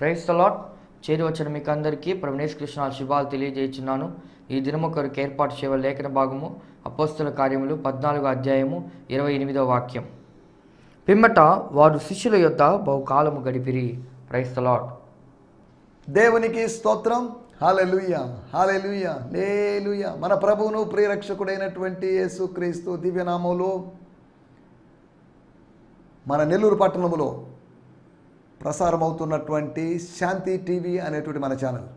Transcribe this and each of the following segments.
Praise the lord. చేరి వచ్చిన మీకు అందరికీ ప్రభువైన యేసుక్రీస్తు శుభాలు తెలియజేస్తున్నాను. ఈ దినము కొరకు ఏర్పాటు చేయవ లేఖన భాగము అపోస్తల కార్యములు 14వ అధ్యాయము 28వ వాక్యం. పిమ్మట వారు శిష్యుల యొద్ద బహుకాలము గడిపిరి. Praise the lord. దేవునికి స్తోత్రం. హల్లెలూయా, హల్లెలూయా, హల్లెలూయా. మన ప్రభువును ప్రియరక్షకుడైనటువంటి యేసుక్రీస్తు దివ్యనామములో మన నెల్లూరు పట్టణములో ప్రసారమవుతున్నటువంటి శాంతి టీవీ అనేటువంటి మన channel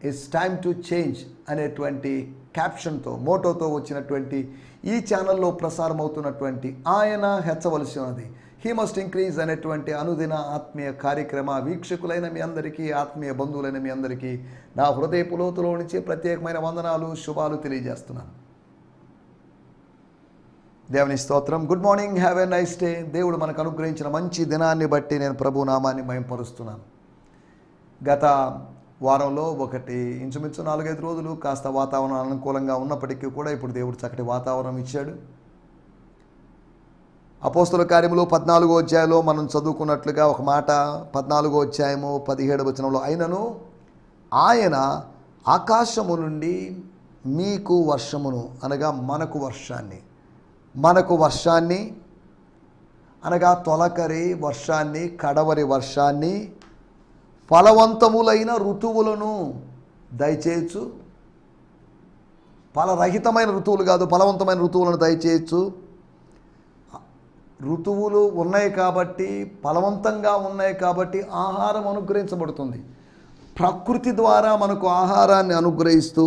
it's time to change అనేటువంటి క్యాప్షన్తో మోటోతో వచ్చినటువంటి ఈ ఛానల్లో ప్రసారమవుతున్నటువంటి ఆయన హెచ్చవలసి ఉన్నది, హీ మస్ట్ ఇంక్రీజ్ అనేటువంటి అనుదిన ఆత్మీయ కార్యక్రమ వీక్షకులైన మీ అందరికీ, ఆత్మీయ బంధువులైన మీ అందరికీ నా హృదయపు లోతులో నుంచి ప్రత్యేకమైన వందనాలు, శుభాలు తెలియజేస్తున్నాను. దేవుని స్తోత్రం. Good morning, have a nice day. దేవుడు మనకు అనుగ్రహించిన మంచి దినాన్ని బట్టి నేను ప్రభు నామాన్ని మహిమపరుస్తున్నాను. గత వారంలో ఇంచుమించు 4-5 రోజులు కాస్త వాతావరణం అనుకూలంగా ఉన్నప్పటికీ కూడా ఇప్పుడు దేవుడు చక్కటి వాతావరణం ఇచ్చాడు. అపోస్తల కార్యములు 14వ అధ్యాయంలో మనం చదువుకున్నట్లుగా ఒక మాట, 14వ అధ్యాయము 17వ వచనంలో, అయినను ఆయన ఆకాశము నుండి మీకు వర్షమును అనగా మనకు వర్షాన్ని అనగా తొలకరి వర్షాన్ని, కడవరి వర్షాన్ని, ఫలవంతములైన ఋతువులను దయచేయచ్చు. ఫలరహితమైన ఋతువులు కాదు, ఫలవంతమైన ఋతువులను దయచేయచ్చు. ఋతువులు ఉన్నాయి కాబట్టి, ఫలవంతంగా ఉన్నాయి కాబట్టి ఆహారం అనుగ్రహించబడుతుంది. ప్రకృతి ద్వారా మనకు ఆహారాన్ని అనుగ్రహిస్తూ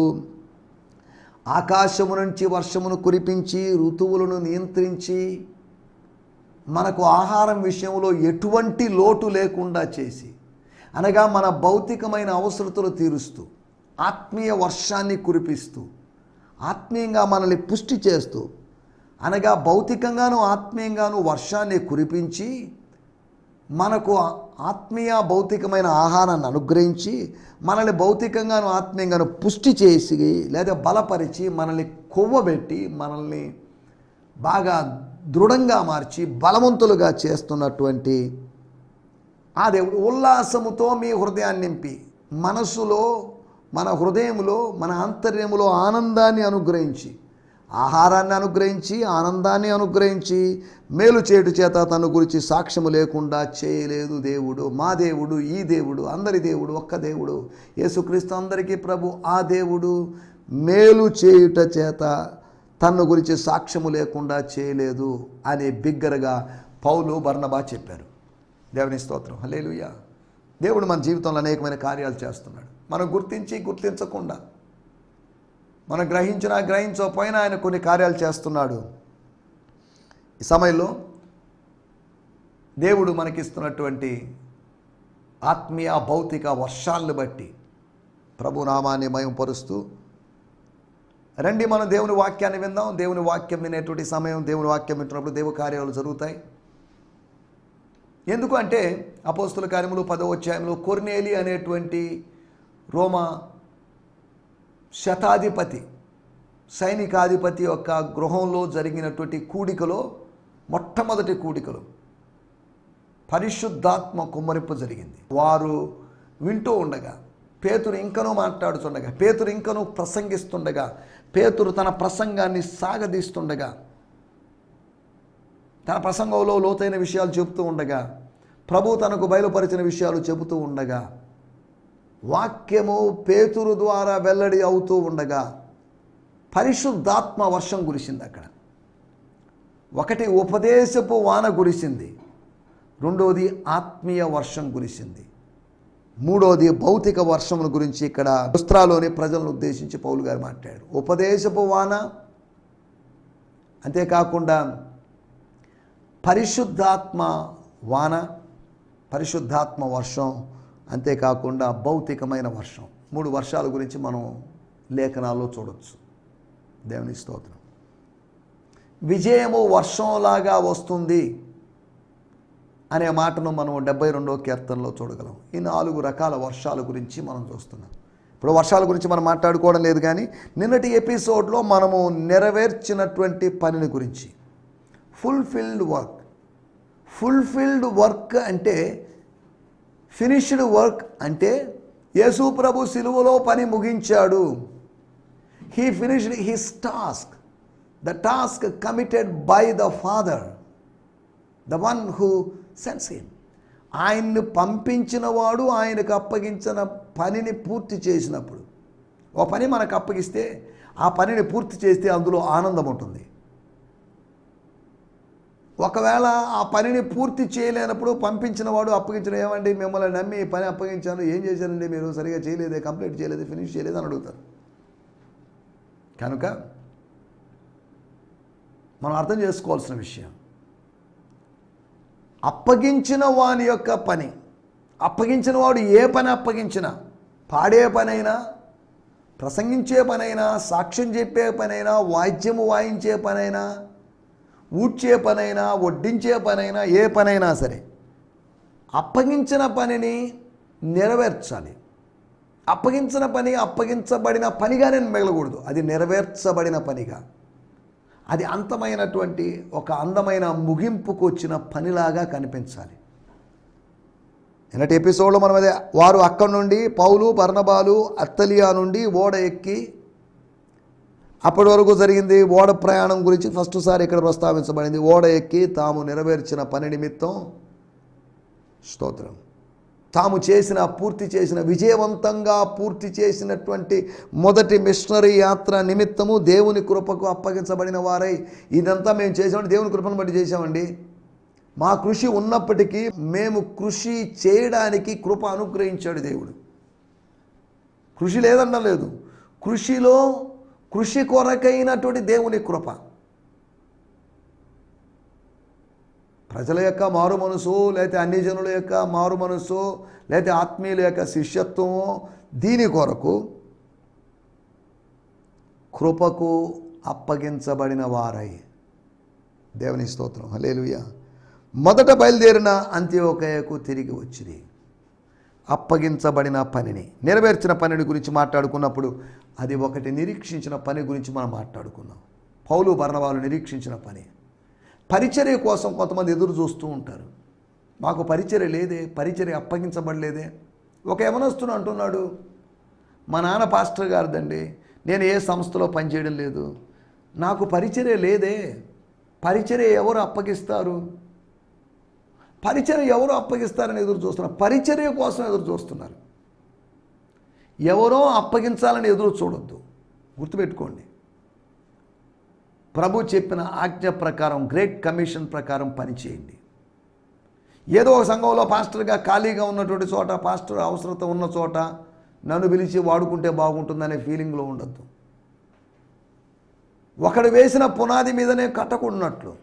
ఆకాశము నుంచి వర్షమును కురిపించి ఋతువులను నియంత్రించి మనకు ఆహారం విషయంలో ఎటువంటి లోటు లేకుండా చేసి, అనగా మన భౌతికమైన అవసరతలు తీరుస్తూ, ఆత్మీయ వర్షాన్ని కురిపిస్తూ, ఆత్మీయంగా మనల్ని పుష్టి చేస్తూ, అనగా భౌతికంగాను ఆత్మీయంగాను వర్షాన్ని కురిపించి మనకు ఆత్మీయ భౌతికమైన ఆహారాన్ని అనుగ్రహించి మనల్ని భౌతికంగాను ఆత్మీయంగాను పుష్టి చేసి లేదా బలపరిచి మనల్ని కొవ్వబెట్టి మనల్ని బాగా దృఢంగా మార్చి బలవంతులుగా చేస్తున్నటువంటి ఆ దేవుడు ఉల్లాసముతో మీ హృదయాన్ని నింపి మనసులో, మన హృదయంలో, మన ఆంతర్యములో ఆనందాన్ని అనుగ్రహించి, ఆహారాన్ని అనుగ్రహించి, ఆనందాన్ని అనుగ్రహించి, మేలు చేటు చేత తన గురించి సాక్ష్యము లేకుండా చేయలేదు దేవుడు. మా దేవుడు, ఈ దేవుడు, అందరి దేవుడు, ఒక్క దేవుడు యేసుక్రీస్తు, అందరికీ ప్రభు. ఆ దేవుడు మేలు చేయుట చేత తన గురించి సాక్ష్యము లేకుండా చేయలేదు అని బిగ్గరగా పౌలు, బర్నబా చెప్పారు. దేవుని స్తోత్రం. హల్లెలూయా. దేవుడు మన జీవితంలో అనేకమైన కార్యాలు చేస్తున్నాడు. మనం గుర్తించకుండా, మనం గ్రహించకపోయినా ఆయన కొన్ని కార్యాలు చేస్తున్నాడు. ఈ సమయంలో దేవుడు మనకిస్తున్నటువంటి ఆత్మీయ భౌతిక వర్షాలను బట్టి ప్రభు నామాన్ని మహిమపరుస్తూ రండి మనం దేవుని వాక్యాన్ని విందాం. దేవుని వాక్యం వినేటువంటి సమయం, దేవుని వాక్యం వింటున్నప్పుడు దేవ కార్యాలు జరుగుతాయి. ఎందుకు అంటే అపోస్తల కార్యములు 10వ అధ్యాయంలో కొర్నేలి అనేటువంటి రోమా శతాధిపతి, సైనికాధిపతి యొక్క గృహంలో జరిగినటువంటి కూడికలో, మొట్టమొదటి కూడికలో పరిశుద్ధాత్మ కుమ్మరింపు జరిగింది. వారు వింటూ ఉండగా, పేతురు ఇంకనూ మాట్లాడుతుండగా, పేతురు ఇంకనూ ప్రసంగిస్తుండగా, పేతురు తన ప్రసంగాన్ని సాగదీస్తుండగా, తన ప్రసంగంలో లోతైన విషయాలు చెబుతూ ఉండగా, ప్రభు తనకు బయలుపరిచిన విషయాలు చెబుతూ ఉండగా, వాక్యము పేతురు ద్వారా వెల్లడి అవుతూ ఉండగా పరిశుద్ధాత్మ వర్షం కురిసింది. అక్కడ ఒకటి ఉపదేశపు వాన కురిసింది, రెండోది ఆత్మీయ వర్షం కురిసింది, మూడోది భౌతిక వర్షముల గురించి ఇక్కడ లుస్త్రాలోని ప్రజలను ఉద్దేశించి పౌలు గారు మాట్లాడారు. ఉపదేశపు వాన, అంతేకాకుండా పరిశుద్ధాత్మ వాన, పరిశుద్ధాత్మ వర్షం, అంతేకాకుండా భౌతికమైన వర్షం. 3 వర్షాల గురించి మనం లేఖనాల్లో చూడవచ్చు. దేవుని స్తోత్రం. విజయము వర్షంలాగా వస్తుంది అనే మాటను మనం 72వ కీర్తనలో చూడగలం. ఈ 4 రకాల వర్షాల గురించి మనం చూస్తున్నాం. ఇప్పుడు వర్షాల గురించి మనం మాట్లాడుకోవడం లేదు, కానీ నిన్నటి ఎపిసోడ్లో మనము నెరవేర్చినటువంటి పనిని గురించి, ఫుల్ఫిల్డ్ వర్క్ అంటే ఫినిష్డ్ వర్క్ అంటే యేసు ప్రభు సిలువలో పని ముగించాడు. He finished his task, the task committed by the father, the one who sends him. ఆయన్ని పంపించిన వాడు ఆయనకు అప్పగించిన పనిని పూర్తి చేసినప్పుడు, ఓ పని మనకు అప్పగిస్తే ఆ పనిని పూర్తి చేస్తే అందులో ఆనందం ఉంటుంది. ఒకవేళ ఆ పనిని పూర్తి చేయలేనప్పుడు పంపించిన వాడు అప్పగించిన, ఏమండి మిమ్మల్ని నమ్మి పని అప్పగించాను, ఏం చేశారండి మీరు, సరిగా చేయలేదే, కంప్లీట్ చేయలేదు, ఫినిష్ చేయలేదు అని అడుగుతారు. కనుక మనం అర్థం చేసుకోవాల్సిన విషయం, అప్పగించిన వాని యొక్క పని, అప్పగించిన వాడు ఏ పని అప్పగించినా, పాడే పనైనా, ప్రసంగించే పనైనా, సాక్ష్యం చెప్పే పనైనా, వాయిద్యము వాయించే పనైనా, ఊడ్చే పనైనా, వడ్డించే పనైనా, ఏ పనైనా సరే అప్పగించిన పనిని నెరవేర్చాలి. అప్పగించిన పని అప్పగించబడిన పనిగానే మిగలకూడదు, అది నెరవేర్చబడిన పనిగా, అది అంతమైనటువంటి ఒక అందమైన ముగింపుకు వచ్చిన పనిలాగా కనిపించాలి. నిన్నటి ఎపిసోడ్లో మనం అదే, వారు అక్కడి నుండి పౌలు బర్నబాలు అత్తలియా నుండి ఓడ ఎక్కి, అప్పటి వరకు జరిగింది ఓడ ప్రయాణం గురించి ఫస్ట్ సారి ఇక్కడ ప్రస్తావించబడింది. ఓడ ఎక్కి తాము నెరవేర్చిన పని నిమిత్తం, స్తోత్రం, తాము పూర్తి చేసిన విజయవంతంగా పూర్తి చేసినటువంటి మొదటి మిషనరీ యాత్ర నిమిత్తము దేవుని కృపకు అప్పగించబడిన వారై, ఇదంతా మేము చేసామంటే దేవుని కృపను బట్టి చేసామండి. మా కృషి ఉన్నప్పటికీ మేము కృషి చేయడానికి కృప అనుగ్రహించాడు దేవుడు. కృషి లేదనలేదు, కృషిలో కృషి కొరకైనటువంటి దేవుని కృప. ప్రజల యొక్క మారు మనసు, లేకపోతే అన్ని జనుల యొక్క మారు మనసు, లేకపోతే ఆత్మీయుల యొక్క శిష్యత్వము, దీని కొరకు కృపకు అప్పగించబడిన వారై, దేవుని స్తోత్రం, హల్లెలూయా, మొదట బయలుదేరిన అంత్యోకయకు తిరిగి వచ్చింది. అప్పగించబడిన పనిని, నెరవేర్చిన పనిని గురించి మాట్లాడుకున్నప్పుడు అది ఒకటి నిరీక్షించిన పని గురించి మనం మాట్లాడుకున్నాం. పౌలు బర్నబాలు నిరీక్షించిన పని. పరిచర్య కోసం కొంతమంది ఎదురు చూస్తూ ఉంటారు. మాకు పరిచర్య లేదే, పరిచర్య అప్పగించబడలేదే. ఒక యవనస్తుడు అంటున్నాడు, మా నాన్న పాస్టర్ గారిదండి, నేను ఏ సంస్థలో పనిచేయడం లేదు, నాకు పరిచర్య లేదే, పరిచర్య ఎవరు అప్పగిస్తారు, పరిచర్య ఎవరు అప్పగిస్తారని ఎదురు చూస్తున్నారు. పరిచర్య కోసం ఎదురు చూస్తున్నారు. ఎవరో అప్పగించాలని ఎదురు చూడొద్దు. గుర్తుపెట్టుకోండి, ప్రభు చెప్పిన ఆజ్ఞ ప్రకారం, గ్రేట్ కమిషన్ ప్రకారం పనిచేయండి. ఏదో ఒక సంఘంలో పాస్టర్గా ఖాళీగా ఉన్నటువంటి చోట, పాస్టర్ అవసరత ఉన్న చోట నన్ను పిలిచి వాడుకుంటే బాగుంటుందనే ఫీలింగ్లో ఉండద్దు. ఒకడు వేసిన పునాది మీదనే కట్టకున్నట్లు,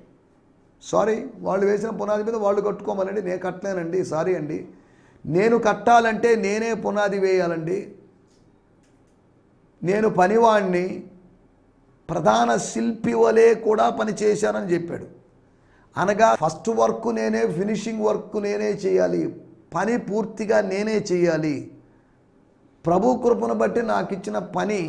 సారీ, వాళ్ళు వేసిన పునాది మీద వాళ్ళు కట్టుకోమనండి, నేను కట్టలేనండి, సారీ అండి, నేను కట్టాలంటే నేనే పునాది వేయాలండి, నేను పనివాణ్ణి, ప్రధాన శిల్పి వలె కూడా పని చేశానని చెప్పాడు. అనగా ఫస్ట్ వర్క్ నేనే, ఫినిషింగ్ వర్క్ నేనే చేయాలి, పని పూర్తిగా నేనే చేయాలి. ప్రభు కృపను బట్టి నాకు ఇచ్చిన పని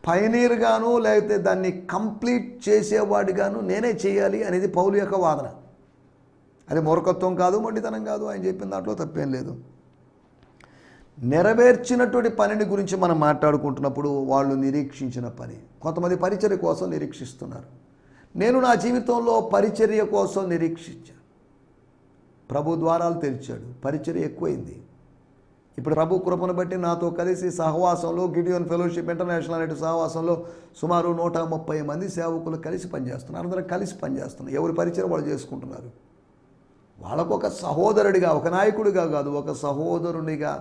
పైనీర్గాను, లేకపోతే దాన్ని కంప్లీట్ చేసేవాడిగాను నేనే చేయాలి అనేది పౌలు యొక్క వాదన. అది మూర్ఖత్వం కాదు, మొండితనం కాదు, ఆయన చెప్పిన దాంట్లో తప్పేం లేదు. నెరవేర్చినటువంటి పనిని గురించి మనం మాట్లాడుకుంటున్నప్పుడు వాళ్ళు నిరీక్షించిన పని. కొంతమంది పరిచర్య కోసం నిరీక్షిస్తున్నారు. నేను నా జీవితంలో పరిచర్య కోసం నిరీక్షించాను. ప్రభు ద్వారాలు తెరిచాడు, పరిచర్య ఎక్కువైంది. ఇప్పుడు ప్రభు కృపను బట్టి నాతో కలిసి సహవాసంలో, గిడియోన్ ఫెలోషిప్ ఇంటర్నేషనల్ అనే సహవాసంలో సుమారు 130 మంది సేవకులు కలిసి పనిచేస్తున్నారు. అందరం కలిసి పనిచేస్తున్నారు. ఎవరి పరిచయం వాళ్ళు చేసుకుంటున్నారు. వాళ్ళకు ఒక సహోదరుడిగా, ఒక నాయకుడిగా కాదు, ఒక సహోదరునిగా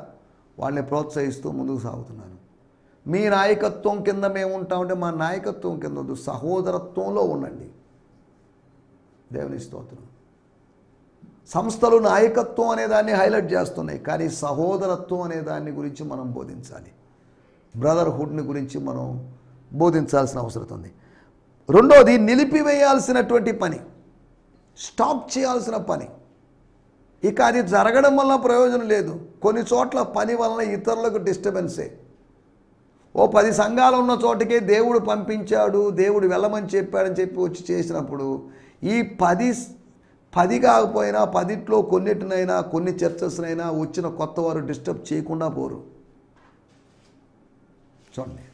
వాళ్ళని ప్రోత్సహిస్తూ ముందుకు సాగుతున్నాను. మీ నాయకత్వం కింద మేము ఉంటామంటే మా నాయకత్వం కింద వద్దు, సహోదరత్వంలో ఉండండి. దేవుని స్తోత్రం. సంస్థలు నాయకత్వం అనే దాన్ని హైలైట్ చేస్తున్నాయి, కానీ సహోదరత్వం అనే దాన్ని గురించి మనం బోధించాలి. బ్రదర్హుడ్ని గురించి మనం బోధించాల్సిన అవసరం ఉంది. రెండోది, నిలిపివేయాల్సినటువంటి పని, స్టాప్ చేయాల్సిన పని. ఇక అది జరగడం వల్ల ప్రయోజనం లేదు. కొన్ని చోట్ల పని వలన ఇతరులకు డిస్టర్బెన్సే. ఓ 10 సంఘాలు ఉన్న చోటకే దేవుడు పంపించాడు, దేవుడు వెళ్ళమని చెప్పాడని చెప్పి వచ్చి చేసినప్పుడు ఈ 10 కాకపోయినా 10లో కొన్నిటినైనా కొన్ని చర్చస్నైనా వచ్చిన కొత్త వారు డిస్టర్బ్ చేయకుండా పోరు. చూడండి,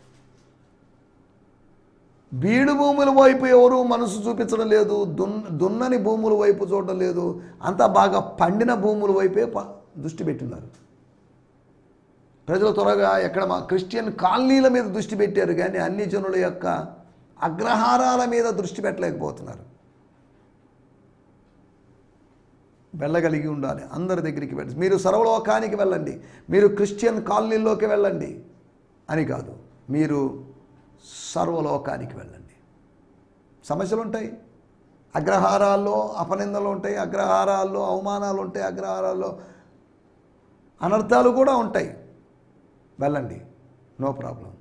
బీడు భూముల వైపు ఎవరు మనసు చూపించడం లేదు, దున్నని భూముల వైపు చూడడం లేదు, అంతా బాగా పండిన భూముల వైపే దృష్టి పెట్టినారు. ప్రజలు త్వరగా ఎక్కడ క్రిస్టియన్ కాలనీల మీద దృష్టి పెట్టారు కానీ అన్ని జనుల యొక్క అగ్రహారాల మీద దృష్టి పెట్టలేకపోతున్నారు. వెళ్ళగలిగి ఉండాలి, అందరి దగ్గరికి వెళ్ళి. మీరు సర్వలోకానికి వెళ్ళండి, మీరు క్రిస్టియన్ కాలనీల్లోకి వెళ్ళండి అని కాదు, మీరు సర్వలోకానికి వెళ్ళండి. సమస్యలు ఉంటాయి, అగ్రహారాల్లో అపనిందలు ఉంటాయి, అగ్రహారాల్లో అవమానాలు ఉంటాయి, అగ్రహారాల్లో అనర్థాలు కూడా ఉంటాయి. వెళ్ళండి, నో ప్రాబ్లం.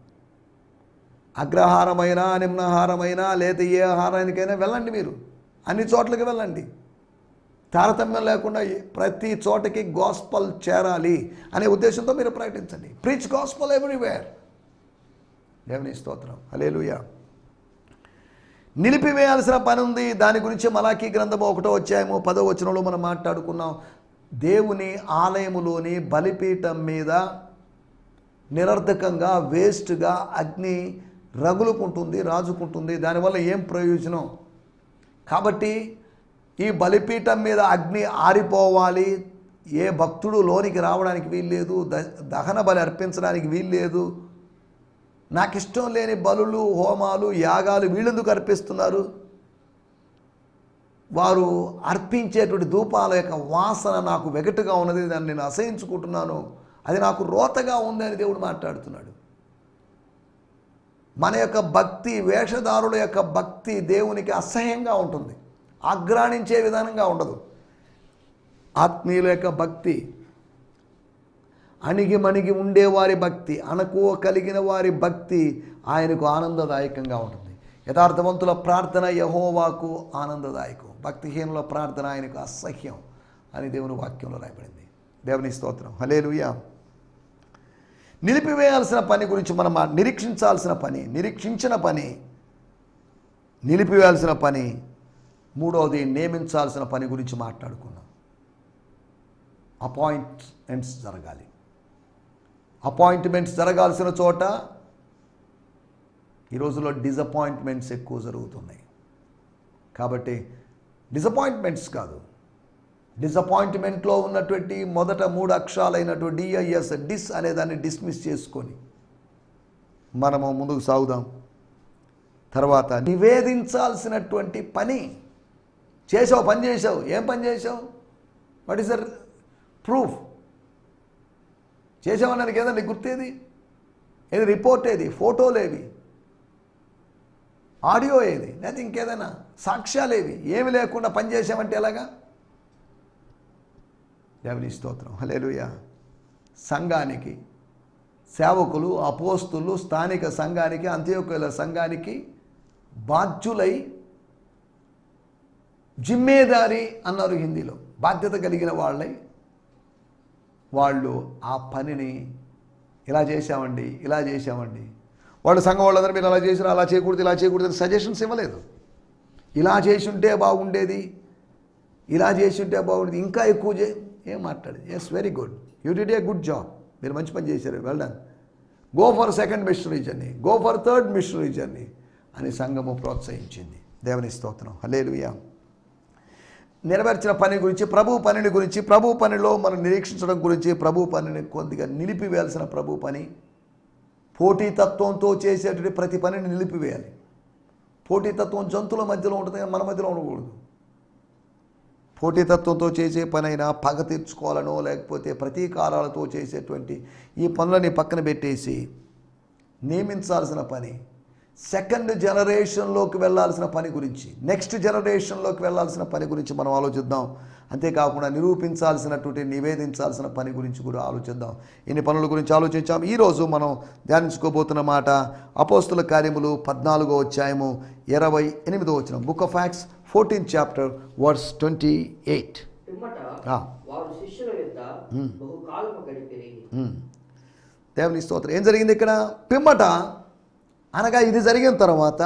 అగ్రహారమైనా నిమ్నహారమైనా లేదా ఏ ఆహారానికైనా వెళ్ళండి, మీరు అన్ని చోట్లకి వెళ్ళండి. తారతమ్యం లేకుండా ప్రతి చోటకి గాస్పల్ చేరాలి అనే ఉద్దేశంతో మీరు ప్రకటించండి. Preach gospel everywhere. దేవుని స్తోత్రం, హల్లెలూయా. నిలిపివేయాల్సిన పని ఉంది. దాని గురించి మలాకీ గ్రంథము 1వ అధ్యాయము 10వ వచనంలో మనం మాట్లాడుకున్నాం. దేవుని ఆలయములోని బలిపీఠం మీద నిరర్ధకంగా వేస్ట్గా అగ్ని రగులుకుంటుంది, రాజుకుంటుంది. దానివల్ల ఏం ప్రయోజనం? కాబట్టి ఈ బలిపీఠం మీద అగ్ని ఆరిపోవాలి. ఏ భక్తుడు లోనికి రావడానికి వీల్లేదు, దహన బలి అర్పించడానికి వీల్లేదు. నాకు ఇష్టం లేని బలులు, హోమాలు, యాగాలు వీళ్ళెందుకు అర్పిస్తున్నారు? వారు అర్పించేటువంటి ధూపాల యొక్క వాసన నాకు వెగటుగా ఉన్నది, దాన్ని నేను అసహించుకుంటున్నాను, అది నాకు రోతగా ఉంది అని దేవుడు మాట్లాడుతున్నాడు. మన యొక్క భక్తి, వేషధారుల యొక్క భక్తి దేవునికి అసహ్యంగా ఉంటుంది, ఆగ్రాణించే విధానంగా ఉండదు. ఆత్మీయుల యొక్క భక్తి, అణిగి మణిగి ఉండేవారి భక్తి, అణకువ కలిగిన వారి భక్తి ఆయనకు ఆనందదాయకంగా ఉంటుంది. యథార్థవంతుల ప్రార్థన యెహోవాకు ఆనందదాయకం, భక్తిహీనుల ప్రార్థన ఆయనకు అసహ్యం అని దేవుని వాక్యంలో రాయబడింది. దేవుని స్తోత్రం, హల్లెలూయా. నిలిపివేయాల్సిన పని గురించి మనం నిరీక్షించిన పని, నిలిపివేయాల్సిన పని. మూడవది, నియమించాల్సిన పని గురించి మాట్లాడుకున్నాం. అపాయింట్మెంట్స్ జరగాలి. అపాయింట్మెంట్స్ జరగాల్సిన చోట ఈ రోజుల్లో డిసప్పాయింట్మెంట్స్ ఎక్కువ జరుగుతున్నాయి. కాబట్టి డిసప్పాయింట్మెంట్స్ కాదు, డిసప్పాయింట్మెంట్లో ఉన్నటువంటి మొదట 3 అక్షరాలైనటువంటి డిఐఎస్, డిస్ అనే దాన్ని డిస్మిస్ చేసుకొని మనము ముందుకు సాగుదాం. తర్వాత నివేదించాల్సినటువంటి పని. చేసావు, పని చేసావు, ఏం పని చేసావు? What is the proof? చేసామన్నానికి ఏదండి గుర్తేది? ఏది రిపోర్ట్? ఏది ఫోటోలు? ఏవి ఆడియో? ఏది లేదా ఇంకేదైనా సాక్ష్యాలు? ఏవి ఏమి లేకుండా పని చేసామంటే ఎలాగా? దేవుని స్తోత్రం, హల్లెలూయా. సంఘానికి, సేవకులు, అపోస్తులు, స్థానిక సంఘానికి, అంత్యోక్యల సంఘానికి బాధ్యులై, జిమ్మేదారి అన్నారు హిందీలో, బాధ్యత కలిగిన వాళ్ళై వాళ్ళు ఆ పనిని ఇలా చేశామండి, ఇలా చేశామండి. వాళ్ళు సంఘం వాళ్ళందరూ మీరు అలా చేసినా, అలా చేయకూడదు, ఇలా చేయకూడదు అని సజెషన్స్ ఇవ్వలేదు. ఇలా చేసి ఉంటే బాగుండేది, ఇలా చేసి ఉంటే బాగుండేది, ఇంకా ఎక్కువ ఏం మాట్లాడేది. Yes, very good, you did a good job, మీరు మంచి పని చేశారు, well done, go for second missionary journey, go for third missionary journey అని సంఘము ప్రోత్సహించింది. దేవుని స్తోత్రం, హల్లెలూయా. నెరవేర్చిన పని గురించి, ప్రభు పనిని గురించి, ప్రభు పనిలో మనం నిరీక్షించడం గురించి, ప్రభు పనిని కొద్దిగా నిలిపివేయాల్సిన ప్రభు పని. పోటీతత్వంతో చేసేటువంటి ప్రతి పనిని నిలిపివేయాలి. పోటీతత్వం జంతువుల మధ్యలో ఉంటుంది, మన మధ్యలో ఉండకూడదు. పోటీతత్వంతో చేసే పనైనా, పగ తీర్చుకోవాలనో లేకపోతే ప్రతీకారాలతో చేసేటువంటి ఈ పనులని పక్కన పెట్టేసి నియమించాల్సిన పని, సెకండ్ జనరేషన్లోకి వెళ్ళాల్సిన పని గురించి, నెక్స్ట్ జనరేషన్లోకి వెళ్ళాల్సిన పని గురించి మనం ఆలోచిద్దాం. అంతేకాకుండా నిరూపించాల్సినటువంటి, నివేదించాల్సిన పని గురించి కూడా ఆలోచిద్దాం. ఇన్ని పనుల గురించి ఆలోచించాం. ఈరోజు మనం ధ్యానించుకోబోతున్న మాట అపోస్తుల కార్యములు 14వ అధ్యాయము 28వ వచనం. Book of acts 14th chapter verse 28. దేవుని స్తోత్రం. ఏం జరిగింది ఇక్కడ? పిమ్మట అనగా ఇది జరిగిన తర్వాత,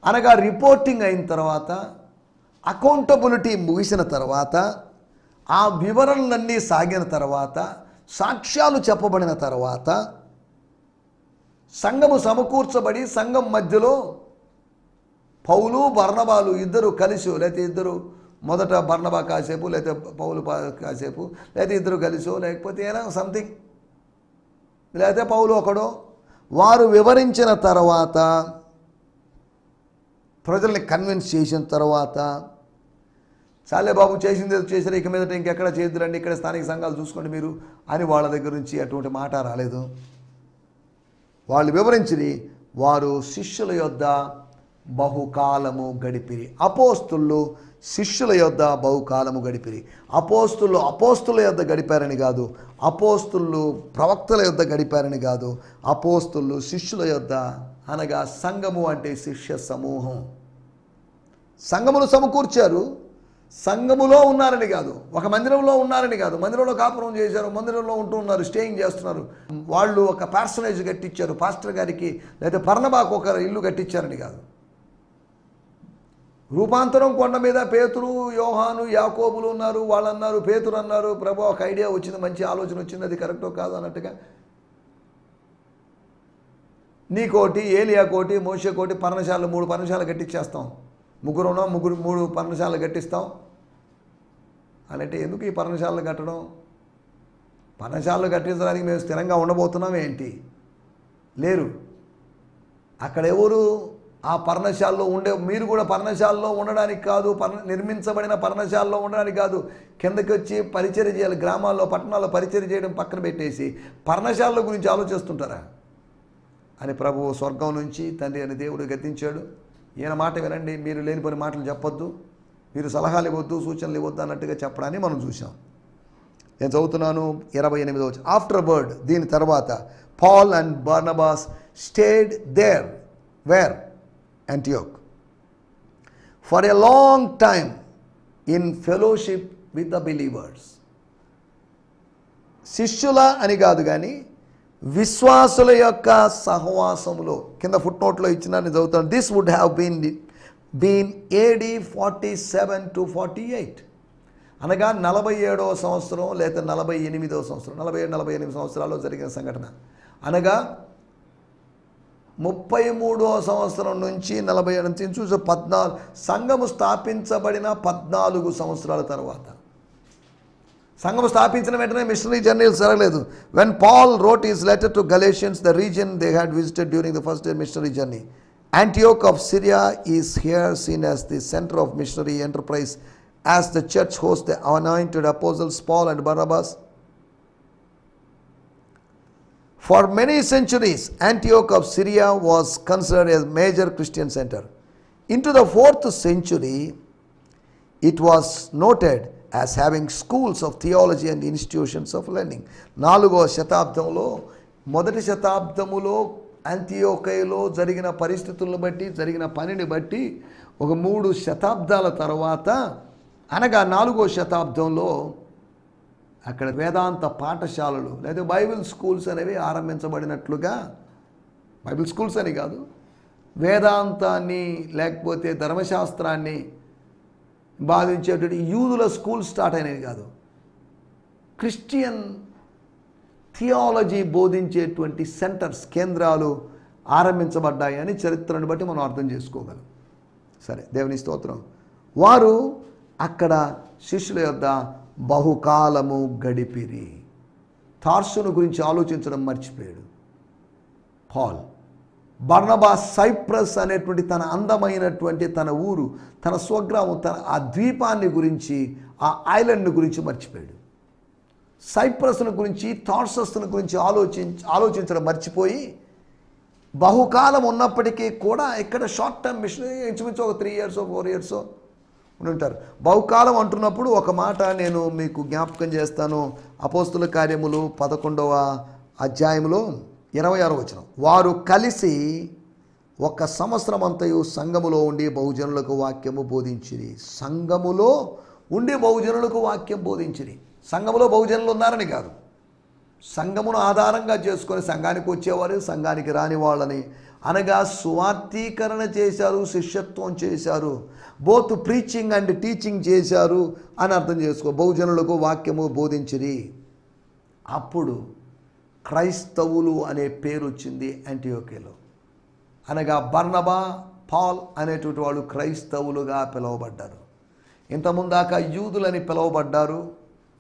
అనగా రిపోర్టింగ్ అయిన తర్వాత, అకౌంటబిలిటీ ముగిసిన తర్వాత, ఆ వివరణలన్నీ సాగిన తర్వాత, సాక్ష్యాలు చెప్పబడిన తర్వాత, సంఘము సమకూర్చబడి సంఘం మధ్యలో పౌలు బర్నబాలు ఇద్దరు కలిసి, లేకపోతే ఇద్దరు మొదట బర్నబా కాసేపు, లేకపోతే పౌలు కాసేపు, లేకపోతే ఇద్దరు కలిసో, లేకపోతే ఏనా సంథింగ్, లేకపోతే పౌలు ఒకడో, వారు వివరించిన తర్వాత, ప్రజల్ని కన్విన్స్ చేసిన తర్వాత, చాలే బాబు చేసింది చేసారు, ఇక మీదట ఇంకెక్కడ చేయొద్దురండి, ఇక్కడ స్థానిక సంఘాలు చూసుకోండి మీరు అని వాళ్ళ దగ్గర నుంచి అటువంటి మాట రాలేదు. వాళ్ళు వివరించి వారు శిష్యుల యొద్ద బహుకాలము గడిపిరి. అపోస్తులు శిష్యుల యొద్ద బహుకాలము గడిపిరి. అపోస్తుల యొద్ద గడిపారని కాదు, అపోస్తులు ప్రవక్తల యొద్ద గడిపారని కాదు, అపోస్తులు శిష్యుల యొద్ద, అనగా సంఘము అంటే శిష్య సమూహం. సంఘమును సమకూర్చారు, సంఘములో ఉన్నారని కాదు, ఒక మందిరంలో ఉన్నారని కాదు, మందిరంలో కాపురం చేశారు, మందిరంలో ఉంటూ ఉన్నారు, స్టేయింగ్ చేస్తున్నారు. వాళ్ళు ఒక పర్సనేజ్ కట్టించారు పాస్టర్ గారికి, లేదా బర్నబాకు ఒక ఇల్లు కట్టించారని కాదు. రూపాంతరం కొండ మీద పేతురు, యోహాను, యాకోబులు ఉన్నారు. వాళ్ళు అన్నారు, పేతురు అన్నారు, ప్రభు ఒక ఐడియా వచ్చింది, మంచి ఆలోచన వచ్చింది, అది కరెక్టో కాదు అన్నట్టుగా, నీకోటి, ఏలియా కోటి, మోషే కోటి, పర్ణశాలలు 3 పర్ణశాలలు కట్టించేస్తాం, మూడు పర్ణశాలలు కట్టిస్తాం అంటే ఎందుకు ఈ పర్ణశాలలు కట్టడం? పర్ణశాలలు కట్టించడానికి మేము స్థిరంగా ఉండబోతున్నాం ఏంటి? లేరు. అక్కడ ఎవరు ఆ పర్ణశాలలో ఉండే, మీరు కూడా పర్ణశాలలో ఉండడానికి కాదు, నిర్మించబడిన పర్ణశాలలో ఉండడానికి కాదు, కిందకి వచ్చి పరిచర్య చేయాలి. గ్రామాల్లో పట్టణాల్లో పరిచర్య చేయడం పక్కన పెట్టేసి పర్ణశాలల గురించి ఆలోచిస్తుంటారా అని ప్రభువు స్వర్గం నుంచి తండ్రి అని దేవుడు గద్దించాడు. ఈయన మాట వినండి, మీరు లేనిపోని మాటలు చెప్పొద్దు, మీరు సలహాలు ఇవ్వద్దు, సూచనలు ఇవ్వద్దు అన్నట్టుగా చెప్పడాన్ని మనం చూసాం. నేను చదువుతున్నాను 28వ వచనం. ఆఫ్టర్వర్డ్, దీని తర్వాత, Paul and Barnabas stayed there where Antioch for a long time in fellowship with the believers. శిష్యుల అని కాదు కానీ విశ్వాసుల యొక్క సహవాసములో, కింద ఫుట్ నోట్లో ఇచ్చిన నేను చదువుతాను. This would have been AD 47 to 48, అనగా 47వ సంవత్సరం లేదా 48వ సంవత్సరం, 47-48 సంవత్సరాల్లో జరిగిన సంఘటన. అనగా 33వ సంవత్సరం నుంచి 47 చూసే 14, సంఘము స్థాపించబడిన 14 సంవత్సరాల తర్వాత. సంఘము స్థాపించిన వెంటనే మిషనరీ జర్నీలు జరగలేదు. When Paul wrote his letter to Galatians, the reason they had visited during the first missionary journey. Antioch of Syria is here seen as the center of missionary enterprise, as the church hosts the anointed apostles Paul and Barnabas. For many centuries, Antioch of Syria was considered a major Christian center. Into the 4th century, it was noted as having schools of theology and institutions of learning. 4వ శతాబ్దంలో, మొదటి శతాబ్దములో అంతియోకయలో జరిగిన పరిస్థితులను బట్టి, జరిగిన పనిని బట్టి, ఒక 3 శతాబ్దాల తర్వాత, అనగా 4వ శతాబ్దంలో అక్కడ వేదాంత పాఠశాలలు లేదా బైబిల్ స్కూల్స్ అనేవి ఆరంభించబడినట్లుగా, బైబిల్ స్కూల్స్ అని కాదు, వేదాంతాన్ని లేకపోతే ధర్మశాస్త్రాన్ని బాధించేటువంటి యూదుల స్కూల్ స్టార్ట్ అయినవి కాదు, క్రిస్టియన్ థియాలజీ బోధించేటువంటి సెంటర్స్, కేంద్రాలు ఆరంభించబడ్డాయి అని చరిత్రను బట్టి మనం అర్థం చేసుకోగలం. సరే, దేవుని స్తోత్రం. వారు అక్కడ శిష్యుల యొద్ద బహుకాలము గడిపిరి. తార్సును గురించి ఆలోచించడం మర్చిపోయాడు పాల్. బర్నబా సైప్రస్ అనేటువంటి తన అందమైనటువంటి తన ఊరు, తన స్వగ్రామం, తన ఆ ద్వీపాన్ని గురించి, ఆ ఐలాండ్ గురించి మర్చిపోయాడు. సైప్రస్ను గురించి, తార్సస్ను గురించి ఆలోచించడం మర్చిపోయి, బహుకాలం ఉన్నప్పటికీ కూడా ఇక్కడ షార్ట్ టర్మ్ మిషన్, ఇంచుమించు ఒక 3 years 4 years ఉండి ఉంటారు. బహుకాలం అంటున్నప్పుడు ఒక మాట నేను మీకు జ్ఞాపకం చేస్తాను. అపోస్తుల కార్యములు 11వ అధ్యాయంలో 26వ వచనం. వారు కలిసి 1 సంవత్సరం అంతయు సంఘములో ఉండి బహుజనులకు వాక్యము బోధించిరి. సంఘములో ఉండి బహుజనులకు వాక్యం బోధించిరి. సంఘములో బహుజనులు ఉన్నారని కాదు, సంఘమును ఆధారంగా చేసుకొని సంఘానికి వచ్చేవారు, సంఘానికి రాని వాళ్ళని అనగా సువార్తీకరణ చేశారు, శిష్యత్వం చేశారు, బోత్ ప్రీచింగ్ అండ్ టీచింగ్ చేశారు అని అర్థం చేసుకో. బహుజనులకు వాక్యము బోధించిరి. అప్పుడు క్రైస్తవులు అనే పేరు వచ్చింది యాంటియోకియాలో. అనగా బర్నబా, పాల్ అనేటువంటి వాళ్ళు క్రైస్తవులుగా పిలువబడ్డారు. ఇంతకుముందాక యూదులని పిలువబడ్డారు,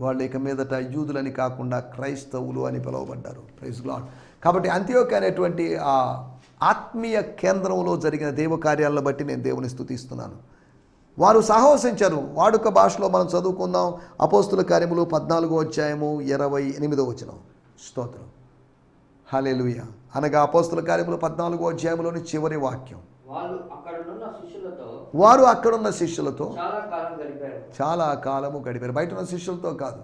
వాళ్ళు ఇక మీదట యూదులని కాకుండా క్రైస్తవులు అని పిలువబడ్డారు. Praise lord. కాబట్టి అంతియోక్య అనేటువంటి ఆ ఆత్మీయ కేంద్రంలో జరిగిన దేవ కార్యాలను బట్టి నేను దేవుని స్తుతిస్తున్నాను. వారు సాహసించారు. వాడుక భాషలో మనం చదువుకుందాం. అపోస్తుల కార్యములు 14వ అధ్యాయము 28వ వచనం. స్తోత్రం, హల్లెలూయా. అనగా అపోస్తుల కార్యములు 14వ అధ్యాయంలోని చివరి వాక్యం. వారు అక్కడున్న శిష్యులతో చాలా కాలము గడిపారు. బయట ఉన్న శిష్యులతో కాదు,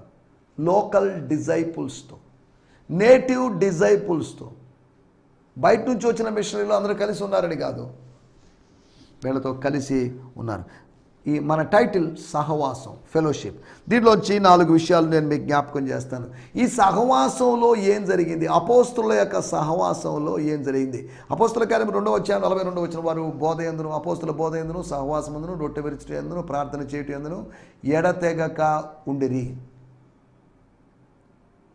లోకల్ డిజైపుల్స్తో, నేటివ్ డిజైపుల్స్తో. బయట నుంచి వచ్చిన మిషనరీలు అందరూ కలిసి ఉన్నారని కాదు, వీళ్ళతో కలిసి ఉన్నారు. ఈ మన టైటిల్ సహవాసం, ఫెలోషిప్. దీంట్లోంచి 4 విషయాలు నేను మీకు జ్ఞాపకం చేస్తాను. ఈ సహవాసంలో ఏం జరిగింది, అపోస్తుల యొక్క సహవాసంలో ఏం జరిగింది. అపోస్తుల కార్యం 2వ అధ్యాయం 42వ వచనం. వారు బోధ యందును, అపోస్తుల బోధ యందును, సహవాసమందును, రొట్టె విరుచుట యందును, ప్రార్థన చేయుట యందును ఎడతెగక ఉండిరి.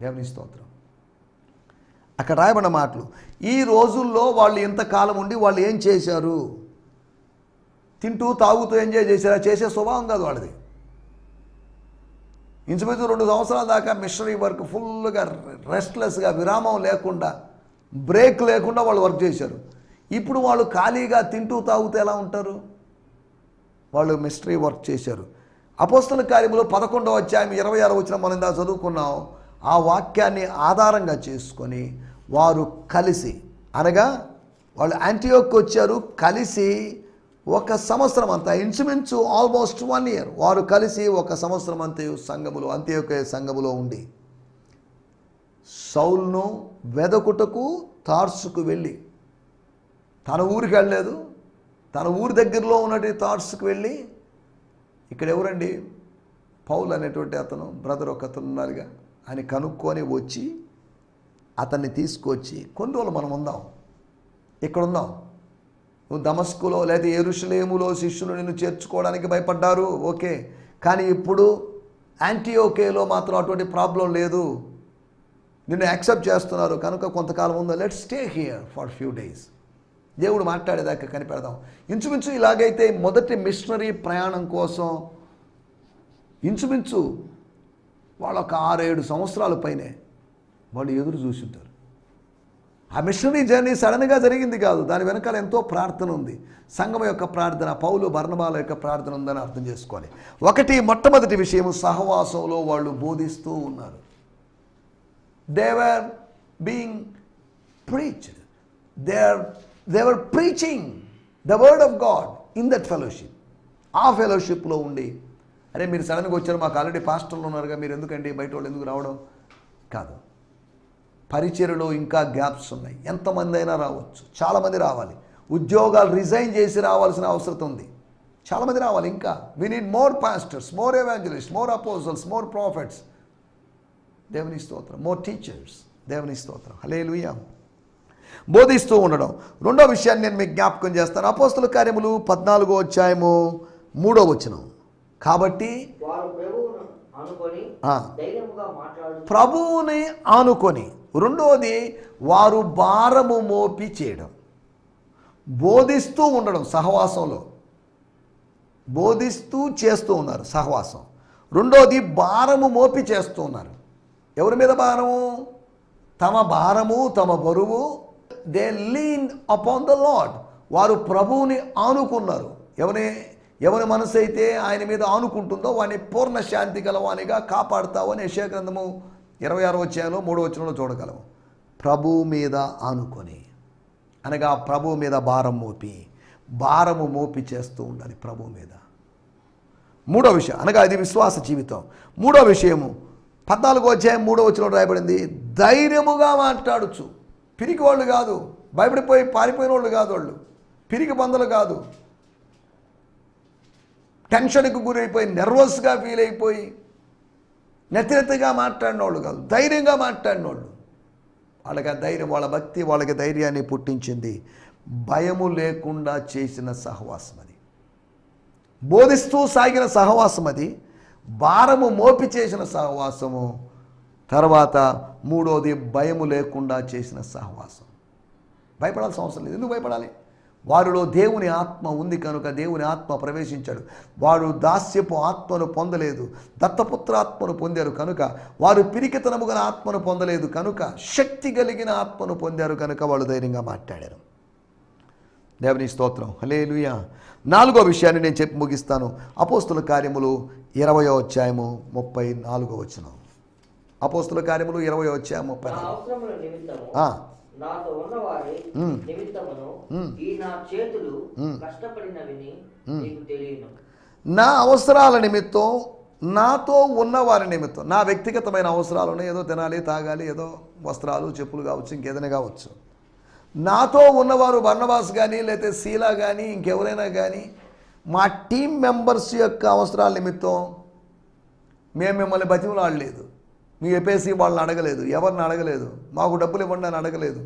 దేవుని స్తోత్రం. అక్కడ రాయబడిన మాటలు. ఈ రోజుల్లో వాళ్ళు ఇంతకాలం ఉండి వాళ్ళు ఏం చేశారు? తింటూ తాగుతూ ఎంజాయ్ చేశారా? చేసే స్వభావం కాదు వాళ్ళది. ఇంచుమించు 2 సంవత్సరాల దాకా మిషనరీ వర్క్ ఫుల్గా రెస్ట్లెస్గా, విరామం లేకుండా, బ్రేక్ లేకుండా వాళ్ళు వర్క్ చేశారు. ఇప్పుడు వాళ్ళు ఖాళీగా తింటూ తాగుతూ ఎలా ఉంటారు? వాళ్ళు మిషనరీ వర్క్ చేశారు. అపోస్తల కార్యములు 11వ అధ్యాయం 26వ వచనం మనం ఇందా చదువుకున్నాం. ఆ వాక్యాన్ని ఆధారంగా చేసుకొని వారు కలిసి, అనగా వాళ్ళు యాంటియోక్కి వచ్చారు, కలిసి 1 సంవత్సరం అంతా, ఇంచుమించు ఆల్మోస్ట్ 1 year వారు కలిసి 1 సంవత్సరం అంతయు సంఘములో, అంత్యోక్య సంఘములో ఉండి సౌలును వెదకుటకు తార్సుకు వెళ్ళి, తన ఊరికి వెళ్ళలేదు, తన ఊరి దగ్గరలో ఉన్నటువంటి తార్సుకు వెళ్ళి, ఇక్కడ ఎవరండి పౌలు అనేటువంటి అతను బ్రదర్ ఒక అతను ఉన్నారుగా అని కనుక్కొని వచ్చి అతన్ని తీసుకొచ్చి, కొన్ని రోజులు మనం ఉందాం, ఇక్కడ ఉందాం. నువ్వు దమస్కులో లేదా యెరూషలేములో శిష్యులు నిన్ను చేర్చుకోవడానికి భయపడ్డారు, ఓకే, కానీ ఇప్పుడు యాంటియోకేలో మాత్రం అటువంటి ప్రాబ్లం లేదు, నిన్ను యాక్సెప్ట్ చేస్తున్నారు కనుక కొంతకాలం ఉందో, let's stay here for few days. దేవుడు మాట్లాడేదాకా కనిపెడదాం. ఇంచుమించు ఇలాగైతే మొదటి మిషనరీ ప్రయాణం కోసం ఇంచుమించు వాళ్ళు ఒక 6-7 సంవత్సరాల పైనే వాళ్ళు ఎదురు చూసుంటారు. ఆ మిషనరీ జర్నీ సడన్గా జరిగింది కాదు, దాని వెనకాల ఎంతో ప్రార్థన ఉంది. సంఘం యొక్క ప్రార్థన, పౌలు బర్నబాల యొక్క ప్రార్థన ఉందని అర్థం చేసుకోవాలి. మొట్టమొదటి విషయం, సహవాసంలో వాళ్ళు బోధిస్తూ ఉన్నారు. They were being preached, they were preaching the word of God in that fellowship. ఆ ఫెలోషిప్లో ఉండి, అరే మీరు సడన్గా వచ్చారు, మాకు ఆల్రెడీ పాస్టర్లు ఉన్నారుగా, మీరు ఎందుకండి బయట వాళ్ళు ఎందుకు రావడం కాదు. పరిచర్యలో ఇంకా గ్యాప్స్ ఉన్నాయి. ఎంతమంది అయినా రావచ్చు, చాలామంది రావాలి. ఉద్యోగాలు రిజైన్ చేసి రావాల్సిన అవసరం ఉంది, చాలామంది రావాలి. ఇంకా we need more pastors, more evangelist, more అపోజల్స్, more profits. దేవుని స్తోత్రం. More teachers. దేవుని స్తోత్రం. హల్లెలూయా. బోధిస్తూ ఉండడం. 2వ విషయాన్ని నేను మీకు జ్ఞాపకం చేస్తాను. అపోస్తుల కార్యములు 14వ అధ్యాయము 3వ వచనం. కాబట్టి ప్రభువుని ఆనుకొని, రెండోది వారు భారము మోపి చేయడం, బోధిస్తూ ఉండడం. సహవాసంలో బోధిస్తూ చేస్తూ ఉన్నారు సహవాసం. రెండోది భారము మోపి చేస్తూ ఉన్నారు. ఎవరి మీద భారము? తమ భారము, తమ బరువు. They lean upon the lord. వారు ప్రభువుని ఆనుకున్నారు. ఎవరి మనసు అయితే ఆయన మీద ఆనుకుంటుందో వాడిని పూర్ణ శాంతి గలవానిగా కాపాడుతావు అని యెషయా గ్రంథము 26వ అధ్యాయంలో 3వ వచనంలో చూడగలము. ప్రభువు మీద ఆనుకొని, అనగా ప్రభువు మీద భారము మోపి చేస్తూ ఉండాలి ప్రభువు మీద. 3వ విషయం, అనగా ఇది విశ్వాస జీవితం. 3వ విషయము 14వ అధ్యాయం 3వ వచనంలో రాయబడింది, ధైర్యముగా మాట్లాడుచు. పిరికి వాళ్ళు కాదు, భయపడిపోయి పారిపోయిన వాళ్ళు కాదు, వాళ్ళు పిరికి బందలు కాదు, టెన్షన్కి గురైపోయి నర్వస్గా ఫీల్ అయిపోయి నెత్తిగా మాట్లాడిన వాళ్ళు కాదు, ధైర్యంగా మాట్లాడిన వాళ్ళు. వాళ్ళకి ఆ ధైర్యం, వాళ్ళ భక్తి వాళ్ళకి ధైర్యాన్ని పుట్టించింది. భయము లేకుండా చేసిన సహవాసం అది. బోధిస్తూ సాగిన సహవాసం అది. భారము మోపి చేసిన సహవాసము. తర్వాత మూడోది భయము లేకుండా చేసిన సహవాసం. భయపడాల్సిన అవసరం లేదు. ఎందుకు భయపడాలి? వారిలో దేవుని ఆత్మ ఉంది కనుక దేవుని ఆత్మ ప్రవేశించాడు. వారు దాస్యపు ఆత్మను పొందలేదు, దత్తపుత్ర ఆత్మను పొందారు కనుక. వారు పిరికితనము గల ఆత్మను పొందలేదు కనుక శక్తి కలిగిన ఆత్మను పొందారు కనుక వాళ్ళు ధైర్యంగా మాట్లాడారు. దేవుని స్తోత్రం. హల్లెలూయా. 4వ విషయాన్ని నేను చెప్పి ముగిస్తాను. అపోస్తుల కార్యములు 20వ అధ్యాయము 34వ వచనం. అపోస్తుల కార్యములు 20వ అధ్యాయం 34. నాతో ఉన్నవారి నిమిత్తమును ఈ నా చేతులు కష్టపడినవిని నీకు తెలియను. నా అవసరాల నిమిత్తం, నాతో ఉన్నవారి నిమిత్తం, నా వ్యక్తిగతమైన అవసరాలు ఉన్నాయి, ఏదో తినాలి తాగాలి, ఏదో వస్త్రాలు చెప్పులు కావచ్చు, ఇంకేదైనా కావచ్చు. నాతో ఉన్నవారు బర్నబాస్ కానీ లేకపోతే శీలా కానీ ఇంకెవరైనా కానీ మా టీం మెంబర్స్ యొక్క అవసరాల నిమిత్తం మేము మిమ్మల్ని బతిమలాడలేదు. మీ ఎపేసి వాళ్ళని అడగలేదు, ఎవరిని అడగలేదు, మాకు డబ్బులు ఇవ్వండి అని అడగలేదు.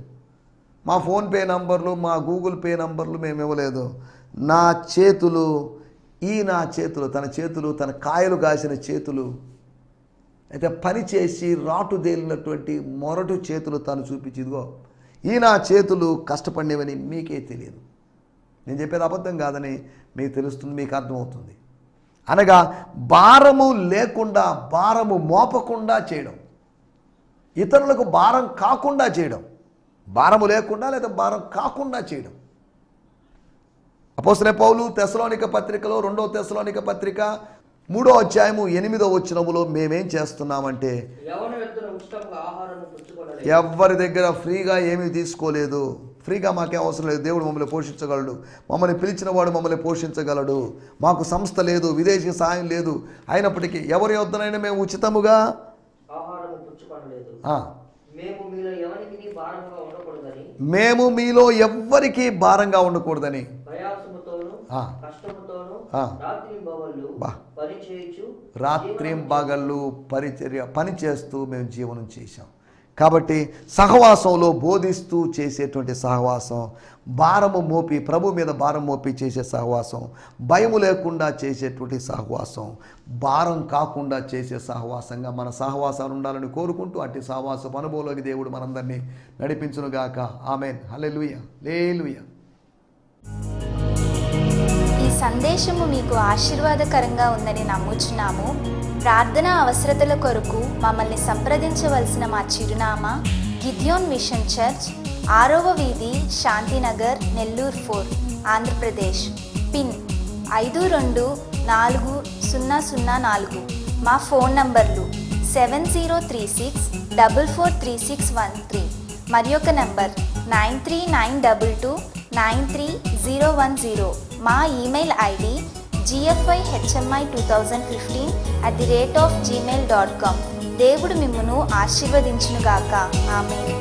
మా ఫోన్పే నంబర్లు, మా గూగుల్ పే నంబర్లు మేము ఇవ్వలేదు. నా చేతులు, నా చేతులు, తన చేతులు, తన కాయలు కాసిన చేతులు, అయితే పని చేసి రాటు తేలినటువంటి మొరటు చేతులు తను చూపించిందిగో నా చేతులు కష్టపడినవని మీకే తెలియదు. నేను చెప్పేది అబద్ధం కాదని మీకు తెలుస్తుంది, మీకు అర్థమవుతుంది. అనగా భారము లేకుండా, భారము మోపకుండా చేయడం, ఇతరులకు భారం కాకుండా చేయడం, భారము లేకుండా లేదా భారం కాకుండా చేయడం. అపోస్తలుడైన పౌలు తెస్సలోనిక పత్రికలో 2వ తెస్సలోనిక పత్రిక 3వ అధ్యాయము 8వ వచనములో మేమేం చేస్తున్నామంటే, ఎవరి దగ్గర ఫ్రీగా ఏమీ తీసుకోలేదు. ఫ్రీగా మాకేం అవసరం లేదు. దేవుడు మమ్మల్ని పోషించగలడు, మమ్మల్ని పిలిచిన వాడు మమ్మల్ని పోషించగలడు. మాకు సంస్థ లేదు, విదేశీ సహాయం లేదు. అయినప్పటికీ ఎవరి వద్దనైనా మేము ఉచితముగా మేము మీలో ఎవ్వరికీ భారంగా ఉండకూడదని రాత్రింబగళ్ళు పని చేస్తూ మేము జీవనం చేశాం. కాబట్టి సహవాసంలో బోధిస్తూ చేసేటువంటి సహవాసం, భారము మోపి ప్రభు మీద భారం మోపి చేసే సహవాసం, భయము లేకుండా చేసేటువంటి సహవాసం, భారం కాకుండా చేసే సహవాసంగా మన సహవాసాలు ఉండాలని కోరుకుంటూ అట్టి సహవాసపు అనుభవంలోకి దేవుడు మనందరినీ నడిపించునుగాక. ఆమేన్. హల్లెలూయా. హల్లెలూయా. ఈ సందేశము మీకు ఆశీర్వాదకరంగా ఉందని నమ్ముచున్నాము. ప్రార్థన అవసరతల కొరకు మమ్మల్ని సంప్రదించవలసిన మా చిరునామా గిద్యోన్ మిషన్ చర్చ్, 6వ వీధి, శాంతినగర్, నెల్లూరు 4, ఆంధ్రప్రదేశ్. పిన్ 524004. మా ఫోన్ నంబర్లు 7036443613 మరి ఒక నంబర్ 9392293010. మా ఈమెయిల్ ఐడి gfihmi2015@gmail.com. దేవుడు మిమ్మును ఆశీర్వదించునుగాక. ఆమేన్.